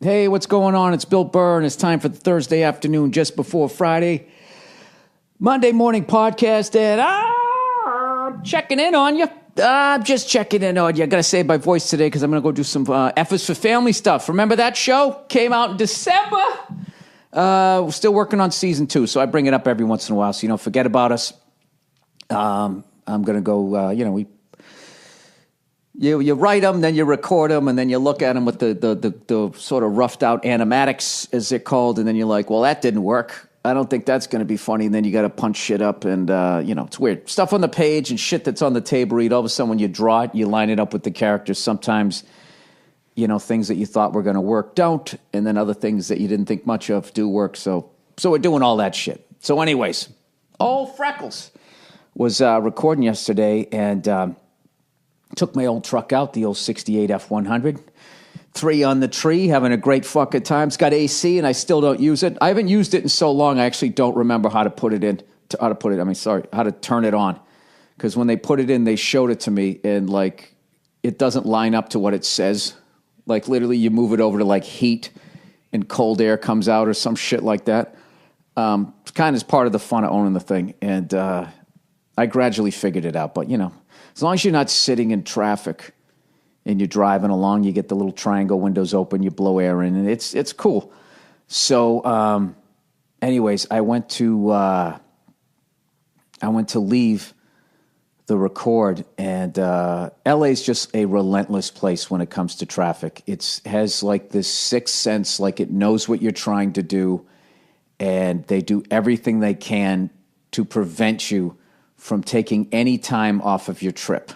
Hey, what's going on? It's Bill Burr, and it's time for the Thursday afternoon just before Friday. Monday morning podcast, and I'm checking in on you. I'm just checking in on you. I got to save my voice today because I'm going to go do some F for Family stuff. Remember that show? Came out in December. We're still working on season 2, so I bring it up every once in a while so you don't forget about us. I'm going to go, You write them, then you record them, and then you look at them with the sort of roughed out animatics, as they're called, and then you're like, well, that didn't work. I don't think that's going to be funny. And then you got to punch shit up, and, it's weird. Stuff on the page and shit that's on the table read. All of a sudden, when you draw it, you line it up with the characters. Sometimes, things that you thought were going to work don't, and then other things that you didn't think much of do work. So we're doing all that shit. So anyways, old Freckles was recording yesterday, and took my old truck out, the old 68 F100. 3 on the tree, having a great fucking time. It's got AC, and I still don't use it. I haven't used it in so long, I actually don't remember how to turn it on. Because when they put it in, they showed it to me, and, it doesn't line up to what it says. Literally, you move it over to, heat, and cold air comes out, or some shit like that. It's kind of part of the fun of owning the thing. And I gradually figured it out, but, as long as you're not sitting in traffic and you're driving along, you get the little triangle windows open, you blow air in, and it's cool. So, anyways, I went to leave the record, and LA's just a relentless place when it comes to traffic. It has this sixth sense, it knows what you're trying to do, and they do everything they can to prevent you from taking any time off of your trip.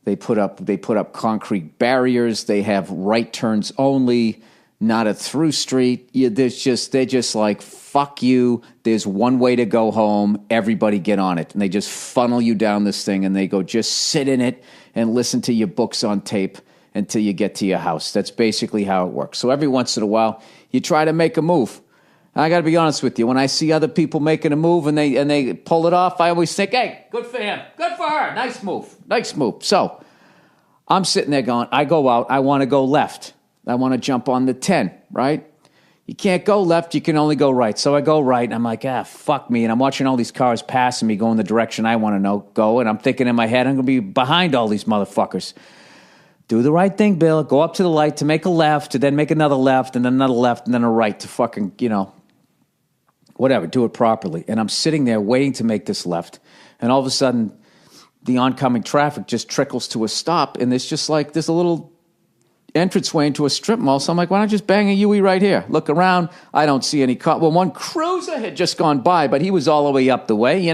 They put up concrete barriers. They have right turns only, not a through street. They're just like, fuck you. There's one way to go home. Everybody get on it. And they just funnel you down this thing, and they go, just sit in it and listen to your books on tape until you get to your house. That's basically how it works. So every once in a while, you try to make a move. I got to be honest with you. When I see other people making a move and they pull it off, I always think, hey, good for him. Good for her. Nice move. Nice move. So I'm sitting there going, I go out. I want to go left. I want to jump on the 10, right? You can't go left. You can only go right. So I go right, and I'm like, fuck me. And I'm watching all these cars passing me going the direction I want to go. And I'm thinking in my head, I'm going to be behind all these motherfuckers. Do the right thing, Bill. Go up to the light to make a left, and then make another left, and then another left, and then a right to fucking, whatever, do it properly. And I'm sitting there waiting to make this left, and all of a sudden, the oncoming traffic just trickles to a stop, and there's just there's a little entranceway into a strip mall, so I'm like, why not just bang a Yui right here? Look around, I don't see any car. Well, one cruiser had just gone by, but he was all the way up the way,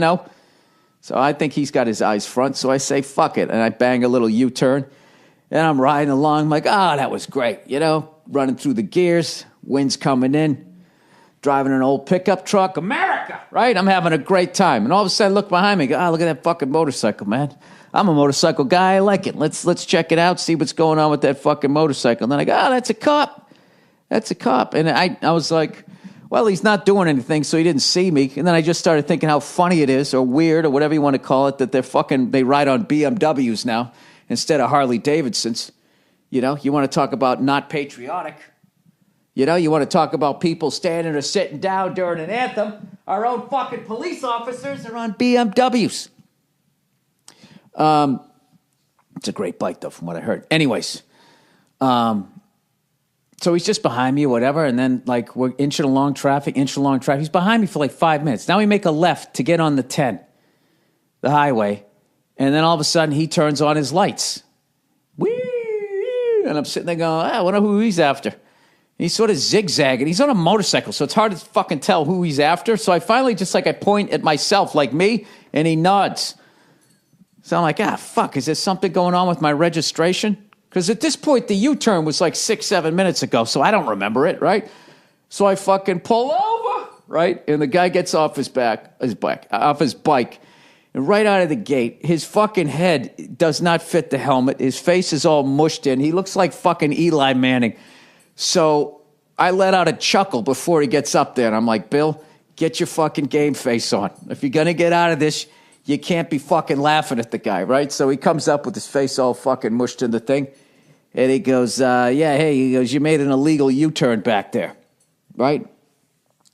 So I think he's got his eyes front, so I say, fuck it, and I bang a little U-turn, and I'm riding along, I'm like, that was great, running through the gears, wind's coming in, driving an old pickup truck, America, right? I'm having a great time. And all of a sudden, I look behind me, go, look at that fucking motorcycle, man. I'm a motorcycle guy. I like it. Let's check it out, see what's going on with that fucking motorcycle. And then I go, that's a cop. That's a cop. And I was like, well, he's not doing anything, so he didn't see me. And then I just started thinking how funny it is, or weird, or whatever you want to call it, that they ride on BMWs now instead of Harley Davidsons. You want to talk about not patriotic. You want to talk about people standing or sitting down during an anthem. Our own fucking police officers are on BMWs. It's a great bike, though, from what I heard. Anyways, so he's just behind me or whatever, and then, we're inching along traffic. He's behind me for 5 minutes. Now we make a left to get on the 10, the highway, and then all of a sudden he turns on his lights. Whee! And I'm sitting there going, I wonder who he's after. He's sort of zigzagging. He's on a motorcycle, so it's hard to fucking tell who he's after. So I finally just I point at myself like me, and he nods. So I'm like, fuck, is there something going on with my registration? Because at this point, the U-turn was 6-7 minutes ago, so I don't remember it, right? So I fucking pull over, right? And the guy gets off his bike, and right out of the gate, his fucking head does not fit the helmet. His face is all mushed in. He looks like fucking Eli Manning. So I let out a chuckle before he gets up there, and I'm like, Bill, get your fucking game face on. If you're going to get out of this, you can't be fucking laughing at the guy, right? So he comes up with his face all fucking mushed in the thing, And he goes, yeah, hey, he goes, you made an illegal U-turn back there, right?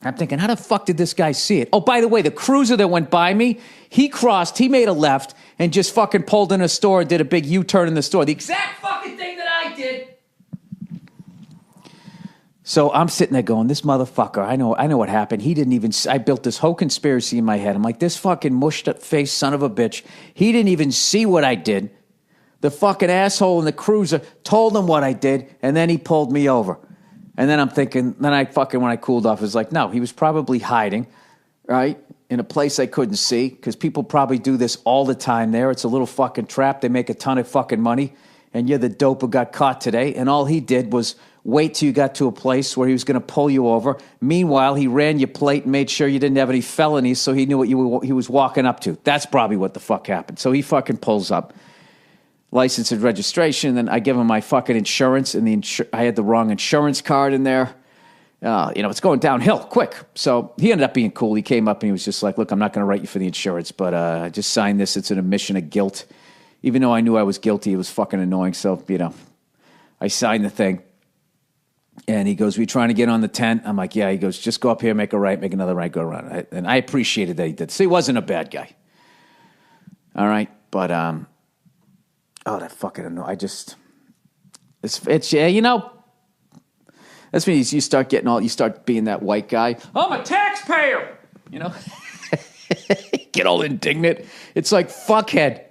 I'm thinking, how the fuck did this guy see it? Oh, by the way, the cruiser that went by me, he crossed, he made a left, and just fucking pulled in a store and did a big U-turn in the store. The exact fucking thing that I did. So I'm sitting there going, this motherfucker, I know what happened. He didn't even, I built this whole conspiracy in my head. I'm like, this fucking mushed-up-faced son of a bitch, he didn't even see what I did. The fucking asshole in the cruiser told him what I did, and then he pulled me over. And then I'm thinking, when I cooled off, it was like, no, he was probably hiding, right, in a place I couldn't see, because people probably do this all the time there. It's a little fucking trap. They make a ton of fucking money, and you're the dope who got caught today, and all he did was wait till you got to a place where he was going to pull you over. Meanwhile, he ran your plate and made sure you didn't have any felonies, so he knew what he was walking up to. That's probably what the fuck happened. So he fucking pulls up. License and registration, then I give him my fucking insurance, and I had the wrong insurance card in there. It's going downhill quick. So he ended up being cool. He came up and he was just like, look, I'm not going to write you for the insurance, but I just signed this. It's an admission of guilt. Even though I knew I was guilty, it was fucking annoying. So, I signed the thing. And he goes, we trying to get on the 10? I'm like, yeah. He goes, just go up here, make a right, make another right, go around. And I appreciated that he did. So he wasn't a bad guy. All right. But, that fucking annoying. That's when you start you start being that white guy. I'm a taxpayer, Get all indignant. It's like, fuckhead.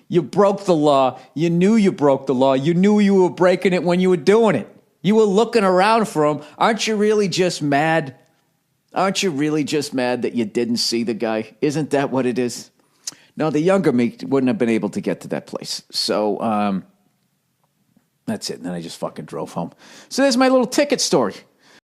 You broke the law. You knew you broke the law. You knew you were breaking it when you were doing it. You were looking around for him. Aren't you really just mad? Aren't you really just mad that you didn't see the guy? Isn't that what it is? No, the younger me wouldn't have been able to get to that place. So that's it. And then I just fucking drove home. So there's my little ticket story.